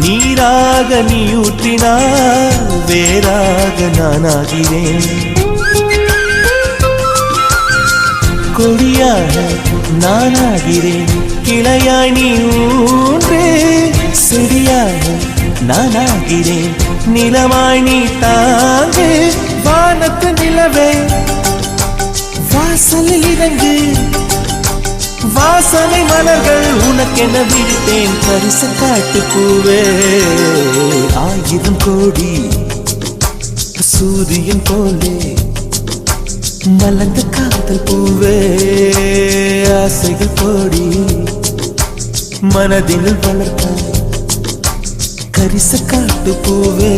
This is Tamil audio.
நீராக நீ ஊற்றினால் வேறாக நானாகிறேன். கொடியாக நானாகிறேன், கிளையாய் நீ ஊன்றே செடியாக நானாகிறேன், நிலமாய் நீ தாங்கே வானத்து நிலவே வாசலில் இறங்கு. வாசனை மலர்கள் உனக்கென விடுத்தேன் பரிசு காட்டு பூவே. 1000 கோடி சூரியன் போலே மலர்ந்த காதல் பூவே. ஆசைகள் கோடி மனதில் வளர்த்த கரிச காட்டு பூவே.